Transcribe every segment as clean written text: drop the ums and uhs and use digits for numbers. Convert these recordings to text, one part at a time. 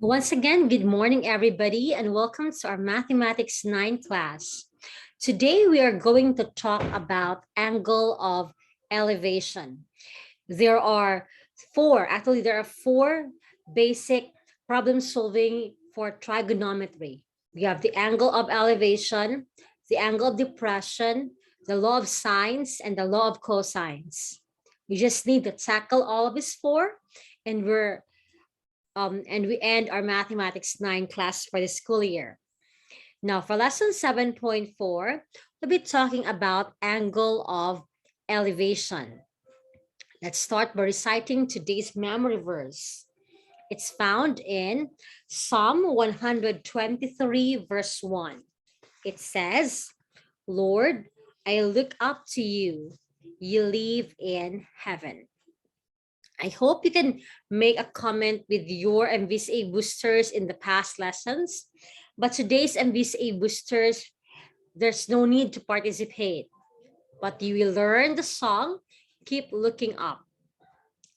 Once again, good morning, everybody, and welcome to our Mathematics 9 class. Today, we are going to talk about angle of elevation. There are four basic problem solving for trigonometry. We have the angle of elevation, the angle of depression, the law of sines, and the law of cosines. We just need to tackle all of these four, and we end our Mathematics 9 class for the school year. Now, for lesson 7.4, we'll be talking about angle of elevation. Let's start by reciting today's memory verse. It's found in Psalm 123, verse 1. It says, Lord, I look up to you. You live in heaven. I hope you can make a comment with your MVCA boosters in the past lessons, but today's MVCA boosters, there's no need to participate, but you will learn the song, Keep Looking Up.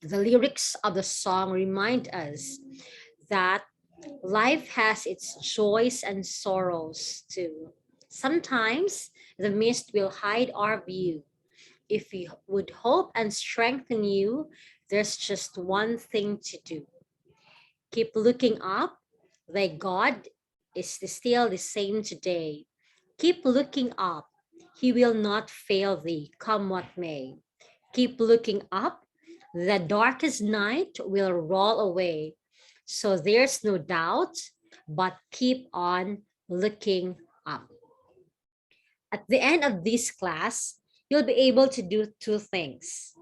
The lyrics of the song remind us that life has its joys and sorrows too. Sometimes the mist will hide our view. If we would hope and strengthen you, there's just one thing to do. Keep looking up. Thy God is still the same today. Keep looking up. He will not fail thee, come what may. Keep looking up. The darkest night will roll away. So there's no doubt, but keep on looking up. At the end of this class, you'll be able to do two things.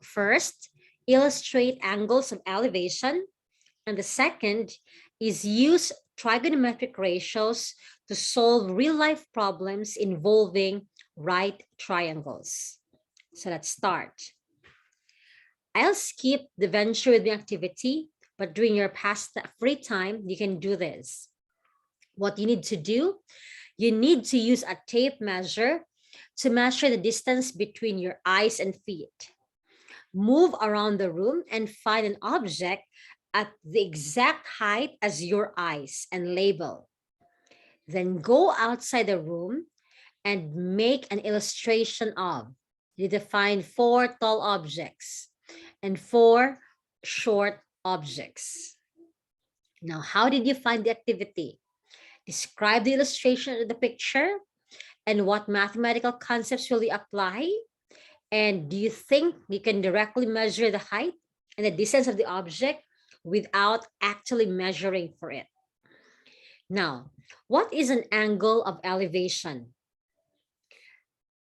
First, illustrate angles of elevation, and the second is use trigonometric ratios to solve real-life problems involving right triangles. So let's start. I'll skip the venture with the activity, but during your past free time, you can do this. What you need to do, you need to use a tape measure to measure the distance between your eyes and feet. Move around the room and find an object at the exact height as your eyes and label. Then go outside the room and make an illustration of. You define 4 tall objects and 4 short objects. Now, how did you find the activity? Describe the illustration of the picture and what mathematical concepts will you apply? And do you think you can directly measure the height and the distance of the object without actually measuring for it? Now, what is an angle of elevation?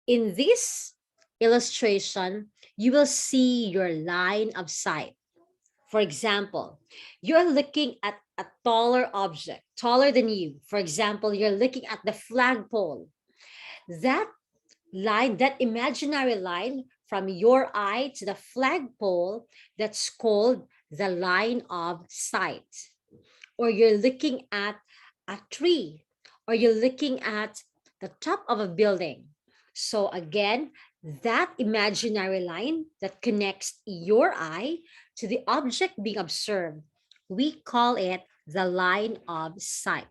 In this illustration, you will see your line of sight. For example, you're looking at a taller object, taller than you. For example, you're looking at the flagpole. That line, that imaginary line from your eye to the flagpole, that's called the line of sight. Or you're looking at a tree, or you're looking at the top of a building. So again, that imaginary line that connects your eye to the object being observed, we call it the line of sight.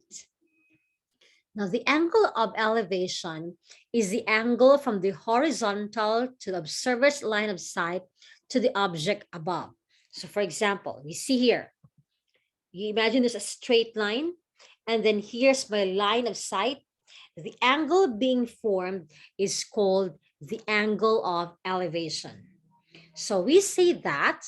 Now, the angle of elevation is the angle from the horizontal to the observer's line of sight to the object above. So, for example, you see here, you imagine there's a straight line, and then here's my line of sight. The angle being formed is called the angle of elevation. So we say that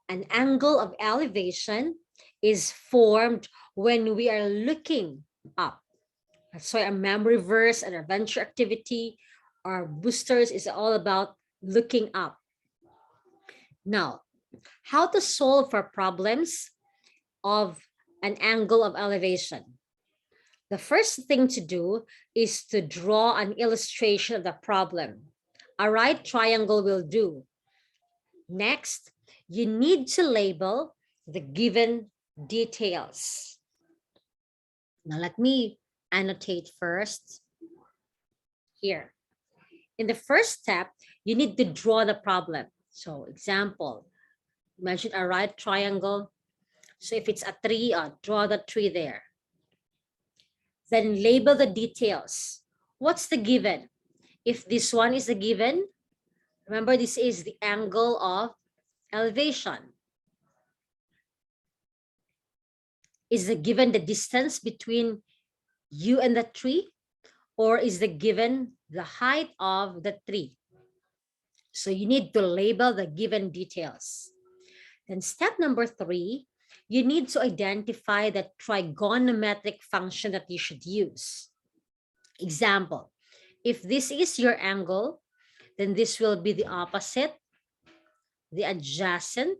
an angle of elevation is formed when we are looking up. That's why our memory verse and our venture activity, our boosters is all about looking up. Now, how to solve for problems of an angle of elevation? The first thing to do is to draw an illustration of the problem. A right triangle will do. Next, you need to label the given details. Now, let me annotate first here. In the first step, you need to draw the problem. So, example, imagine a right triangle. So if it's a tree, draw the tree there. Then label the details. What's the given? If this one is the given, remember this is the angle of elevation. Is the given the distance between you and the tree? Or is the given the height of the tree? So you need to label the given details. Then step number 3, you need to identify the trigonometric function that you should use. Example, if this is your angle, then this will be the opposite, the adjacent,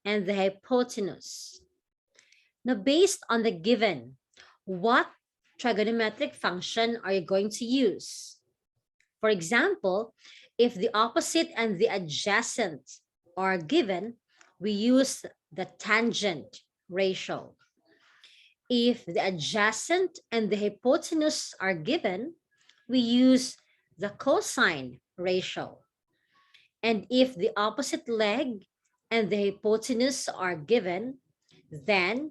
and the hypotenuse. Now, based on the given, what trigonometric function are you going to use? For example, if the opposite and the adjacent are given, we use the tangent ratio. If the adjacent and the hypotenuse are given, we use the cosine ratio. And if the opposite leg and the hypotenuse are given, then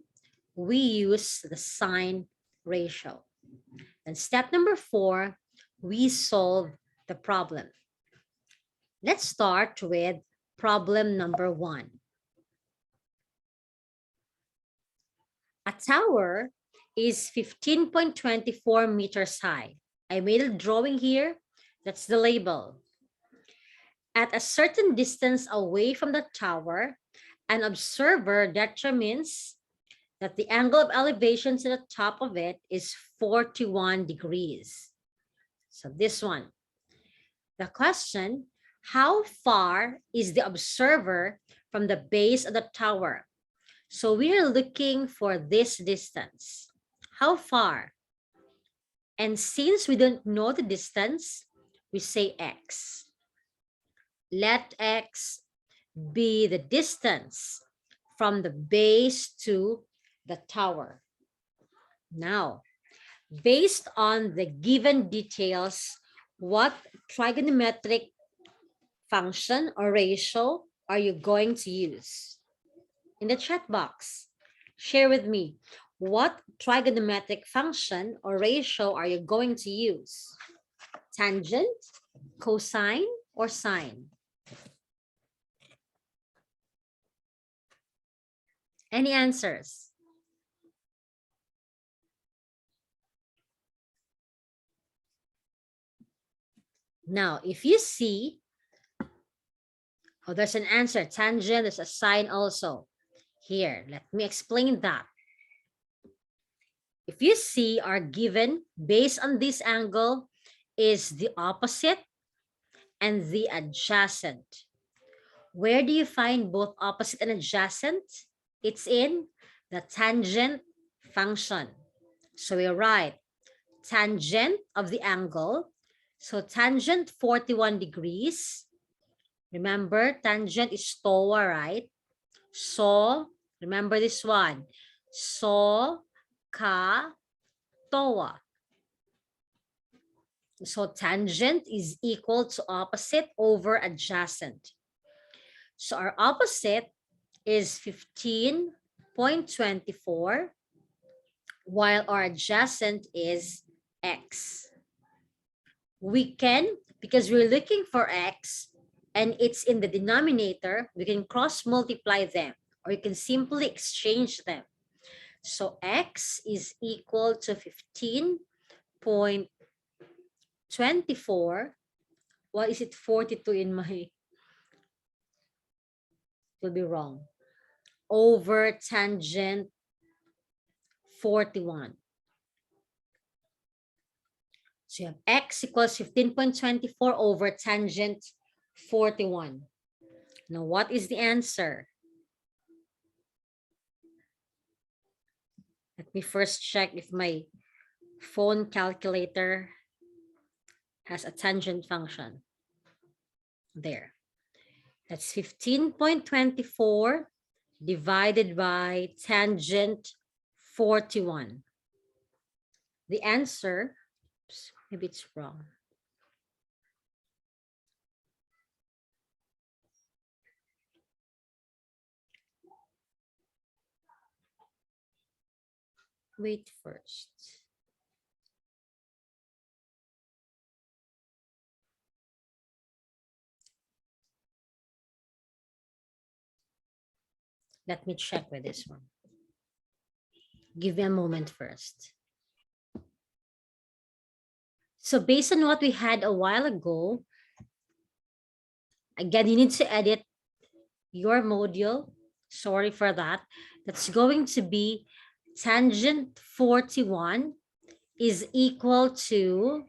we use the sine ratio. And step number 4, we solve the problem. Let's start with problem number 1. A tower is 15.24 meters high. I made a drawing here. That's the label. At a certain distance away from the tower, an observer determines that the angle of elevation to the top of it is 41 degrees. So this one. The question, how far is the observer from the base of the tower? So we are looking for this distance. How far? And since we don't know the distance, we say x. Let x be the distance from the base to the tower. Now, based on the given details, what trigonometric function or ratio are you going to use? In the chat box, share with me, what trigonometric function or ratio are you going to use? Tangent, cosine, or sine? Any answers? Now, if you see, oh, there's an answer, tangent, there's a sine also. Here, let me explain that. If you see, our given based on this angle is the opposite and the adjacent. Where do you find both opposite and adjacent? It's in the tangent function. So we write tangent of the angle. So tangent 41 degrees. Remember, tangent is TOA, right? So, remember this one. So, ka, TOA. So tangent is equal to opposite over adjacent. So our opposite is 15.24, while our adjacent is x. We can, because we're looking for x and it's in the denominator, we can cross multiply them or you can simply exchange them. So x is equal to 15.24. Why is it 42 in my, will be wrong, over tangent 41. So you have x equals 15.24 over tangent 41. Now what is the answer? Let me first check if my phone calculator has a tangent function. There. That's 15.24 divided by tangent 41. The answer, oops, maybe it's wrong. Wait first. Let me check with this one. Give me a moment first. So based on what we had a while ago, again, you need to edit your module. Sorry for that. That's going to be tangent 41 is equal to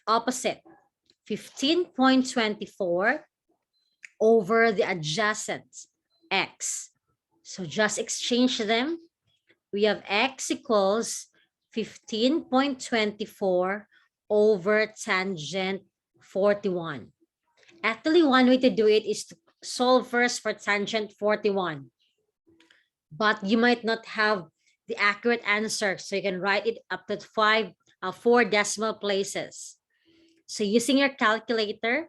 opposite 15.24 over the adjacent x. So just exchange them. We have x equals 15.24 over tangent 41. Actually, one way to do it is to solve first for tangent 41. But you might not have the accurate answer, so you can write it up to 4 decimal places. So using your calculator,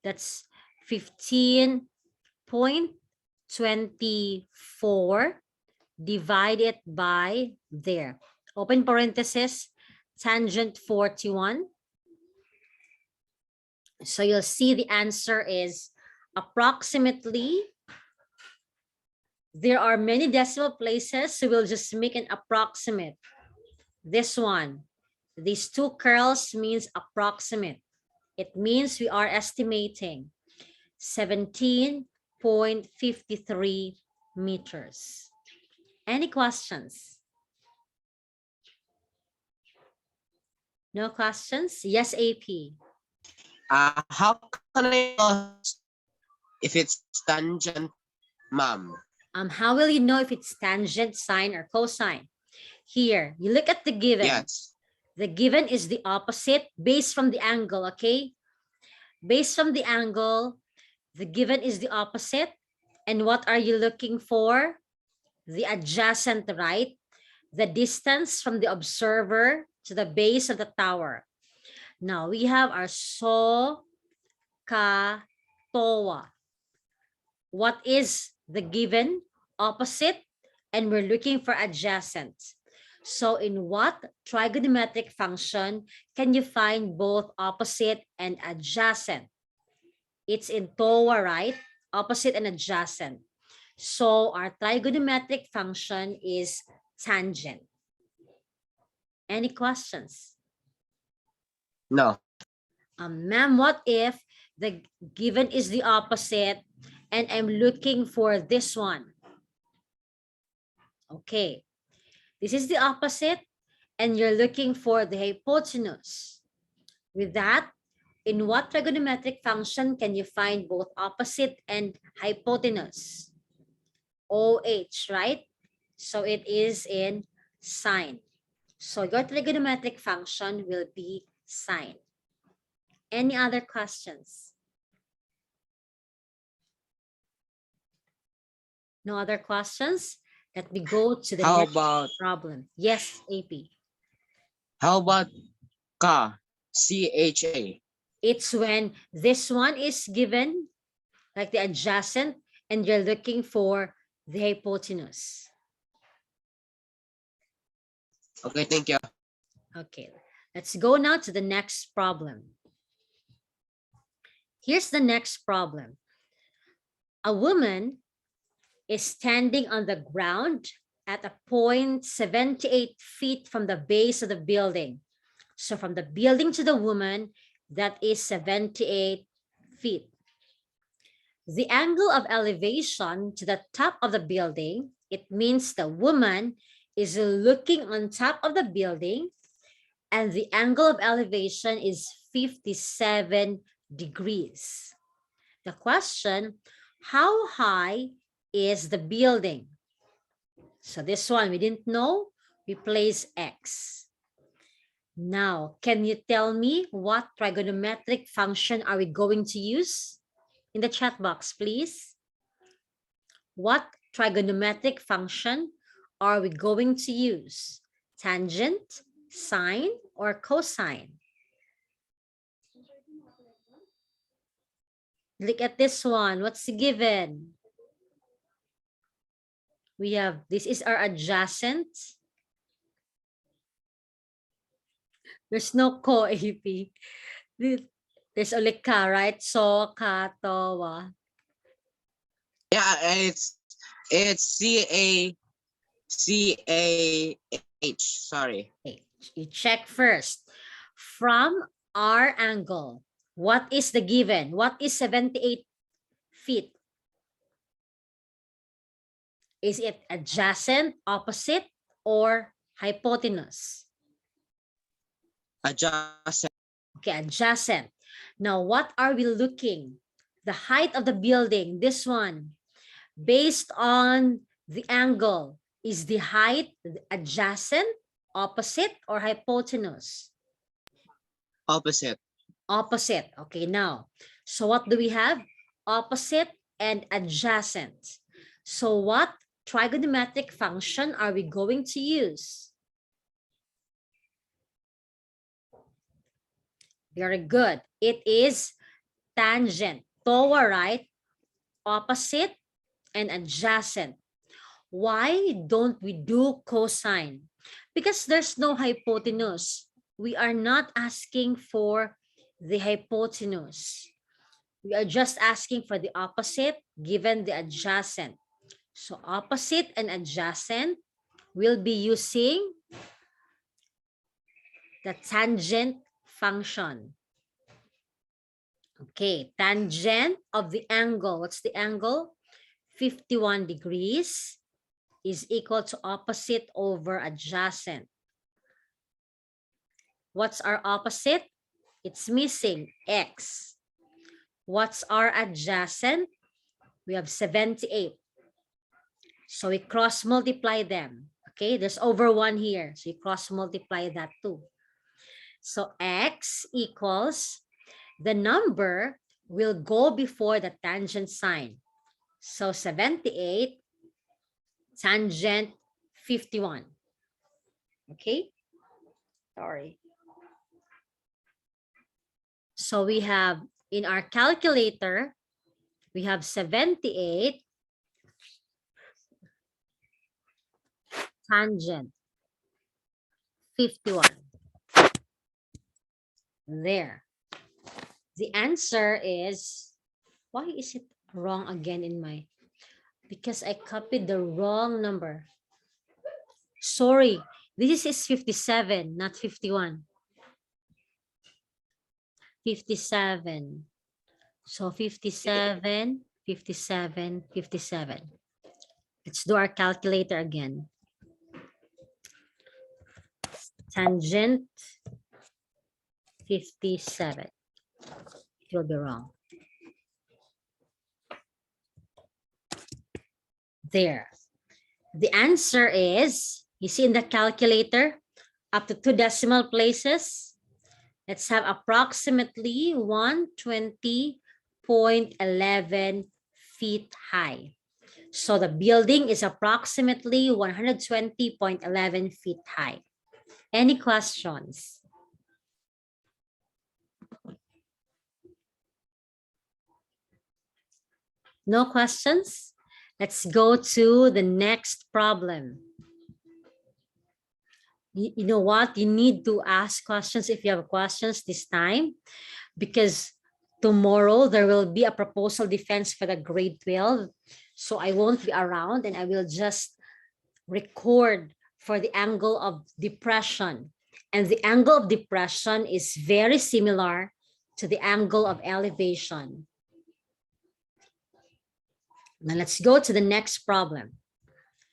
that's 15.24 divided by there. Open parenthesis, tangent 41. So you'll see the answer is approximately. There are many decimal places, so we'll just make an approximate. This one, these two curls means approximate. It means we are estimating 17.53 meters. Any questions? No questions? Yes, AP. How can I know if it's tangent, ma'am? How will you know if it's tangent, sine, or cosine? Here, you look at the given. Yes. The given is the opposite based from the angle, okay? Based from the angle, the given is the opposite. And what are you looking for? The adjacent, right? The distance from the observer to the base of the tower. Now, we have our so, ka, towa. What is the given? Opposite, and we're looking for adjacent. So in what trigonometric function can you find both opposite and adjacent? It's in TOA, right? Opposite and adjacent. So our trigonometric function is tangent. Any questions? No. Ma'am, what if the given is the opposite and I'm looking for this one? Okay, this is the opposite and you're looking for the hypotenuse. With that, in what trigonometric function can you find both opposite and hypotenuse? OH, right? So it is in sine. So your trigonometric function will be sine. Any other questions? No other questions? Let me go to the How next about problem. Yes, AP. how about ka? CHA. It's when this one is given, like the adjacent, and you're looking for the hypotenuse. Okay, thank you. Okay, let's go now to the next problem. Here's the next problem. A woman is standing on the ground at a point 78 feet from the base of the building. So from the building to the woman, that is 78 feet. The angle of elevation to the top of the building, it means the woman is looking on top of the building and the angle of elevation is 57 degrees. The question, how high is the building? So this one, we didn't know, we place X. Now, can you tell me what trigonometric function are we going to use? In the chat box, please. What trigonometric function are we going to use? Tangent, sine, or cosine? Look at this one. What's given? We have, this is our adjacent. There's no co-AP. There's only ka, right? So, ka, to, wa. Yeah, it's CAH. Sorry. Okay, you check first. From our angle, what is the given? What is 78 feet? Is it adjacent, opposite, or hypotenuse? Adjacent. Okay, adjacent. Now, what are we looking? The height of the building, this one, based on the angle, is the height adjacent, opposite, or hypotenuse? Opposite. Opposite. Okay, now, so what do we have? Opposite and adjacent. So what trigonometric function are we going to use? Very good. It is tangent. TOA, right? Opposite and adjacent. Why don't we do cosine? Because there's no hypotenuse. We are not asking for the hypotenuse. We are just asking for the opposite given the adjacent. So opposite and adjacent, we'll be using the tangent function. Okay, tangent of the angle. What's the angle? 51 degrees is equal to opposite over adjacent. What's our opposite? It's missing, x. What's our adjacent? We have 78. So we cross multiply them. Okay, there's over 1 here. So you cross multiply that too. So x equals, the number will go before the tangent sign. So 78 tangent 51. Okay, sorry. So we have in our calculator, we have 78 tangent 51. There. The answer is, why is it wrong again in my, because I copied the wrong number. Sorry, this is 57, not 51. 57. So 57, 57, 57. Let's do our calculator again. Tangent 57. It will be wrong. There. The answer is, you see in the calculator, up to 2 decimal places. Let's have approximately 120.11 feet high. So the building is approximately 120.11 feet high. Any questions? No questions? Let's go to the next problem. You know what? You need to ask questions if you have questions this time, because tomorrow there will be a proposal defense for the grade 12. So I won't be around and I will just record for the angle of depression. And the angle of depression is very similar to the angle of elevation. Now let's go to the next problem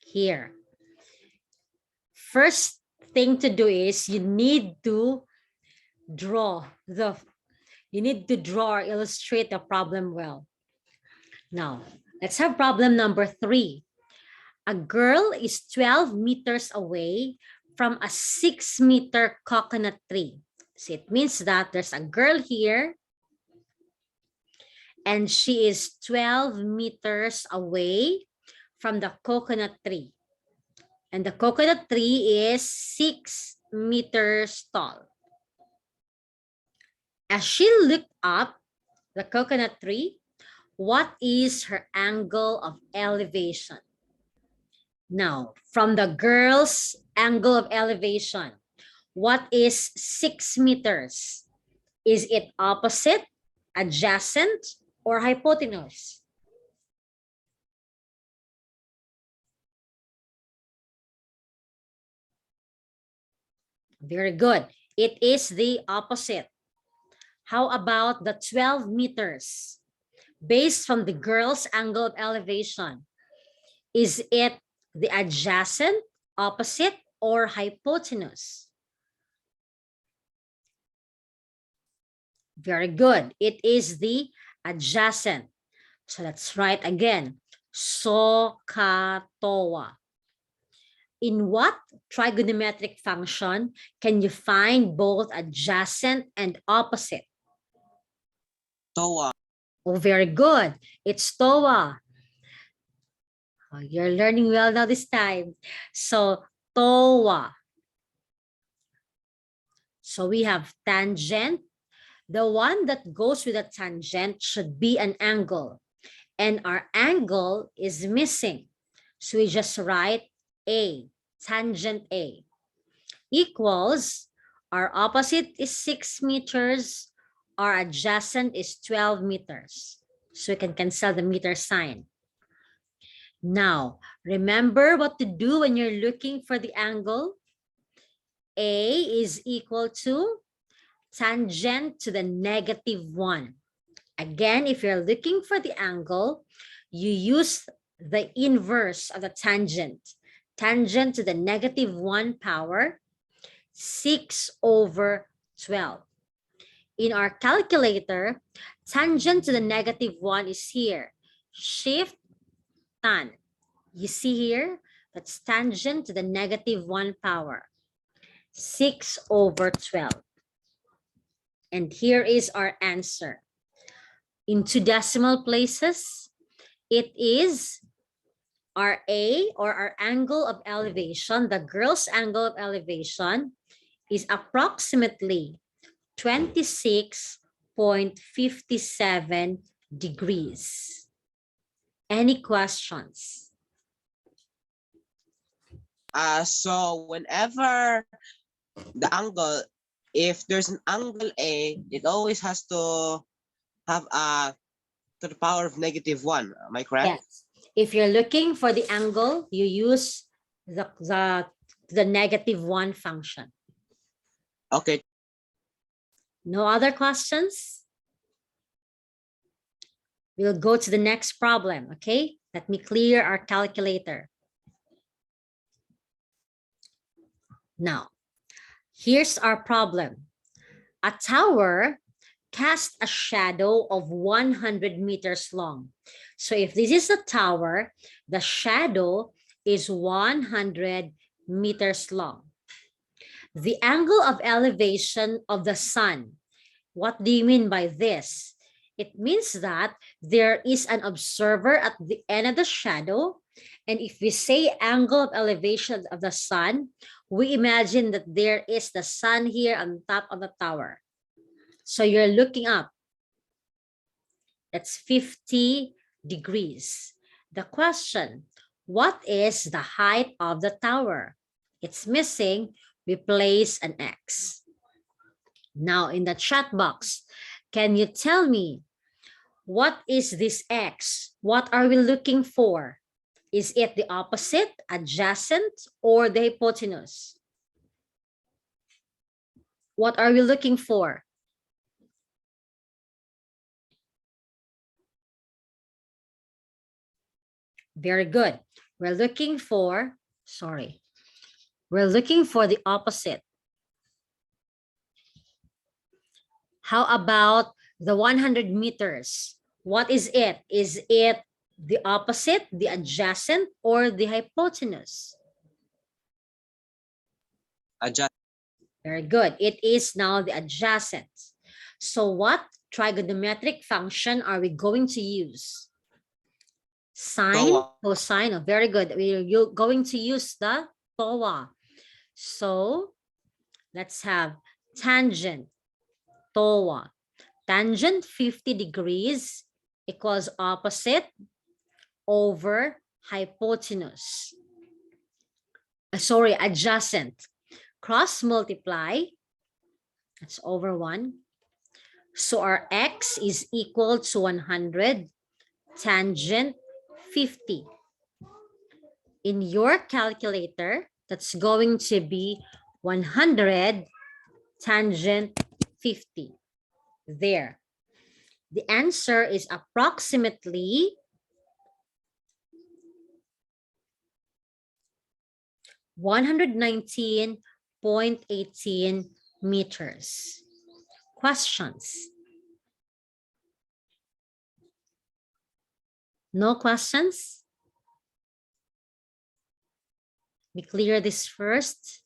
here. First thing to do is you need to draw or illustrate the problem well. Now, let's have problem number 3. A girl is 12 meters away from a 6-meter coconut tree. So it means that there's a girl here and she is 12 meters away from the coconut tree. And the coconut tree is 6 meters tall. As she looked up the coconut tree, what is her angle of elevation? Now, from the girl's angle of elevation, what is 6 meters? Is it opposite, adjacent, or hypotenuse? Very good. It is the opposite. How about the 12 meters? Based from the girl's angle of elevation, is it the adjacent, opposite, or hypotenuse? Very good. It is the adjacent. So let's write again. SOHCAHTOA. In what trigonometric function can you find both adjacent and opposite? TOA. Oh, very good. It's TOA. Oh, you're learning well now this time. So TOA. So we have tangent. The one that goes with a tangent should be an angle. And our angle is missing. So we just write A, tangent A, equals, our opposite is 6 meters, our adjacent is 12 meters. So we can cancel the meter sign. Now, remember what to do when you're looking for the angle. A is equal to tangent to the -1. Again, if you're looking for the angle, you use the inverse of the tangent. Tangent to the -1 power, 6/12. In our calculator, tangent to the -1 is here. Shift tan. You see here, that's tangent to the -1 power, 6/12. And here is our answer. In 2 decimal places, it is our A, or our angle of elevation, the girl's angle of elevation, is approximately 26.57 degrees. Any questions? So whenever the angle, if there's an angle A, it always has to have a to the power of -1. Am I correct? Yes. If you're looking for the angle, you use the -1 function. Okay. No other questions? We'll go to the next problem, okay? Let me clear our calculator. Now, here's our problem. A tower casts a shadow of 100 meters long. So if this is a tower, the shadow is 100 meters long. The angle of elevation of the sun. What do you mean by this? It means that there is an observer at the end of the shadow. And if we say angle of elevation of the sun, we imagine that there is the sun here on top of the tower. So you're looking up. That's 50 degrees. The question, what is the height of the tower? It's missing. We place an X. Now in the chat box, can you tell me, what is this X? What are we looking for? Is it the opposite, adjacent, or the hypotenuse? What are we looking for? Very good. We're looking for the opposite. How about the 100 meters? What is it? Is it the opposite, the adjacent, or the hypotenuse? Adjust. Very good. It is now the adjacent. So what trigonometric function are we going to use? Sine, cosine. Oh, very good. We're going to use the TOA. So let's have tangent, TOA. Tangent 50 degrees equals opposite over hypotenuse. sorry, adjacent. Cross multiply, that's over 1. So our x is equal to 100, tangent 50. In your calculator, that's going to be 100 tangent 50. There. The answer is approximately 119.18 meters. Questions? No questions? We clear this first.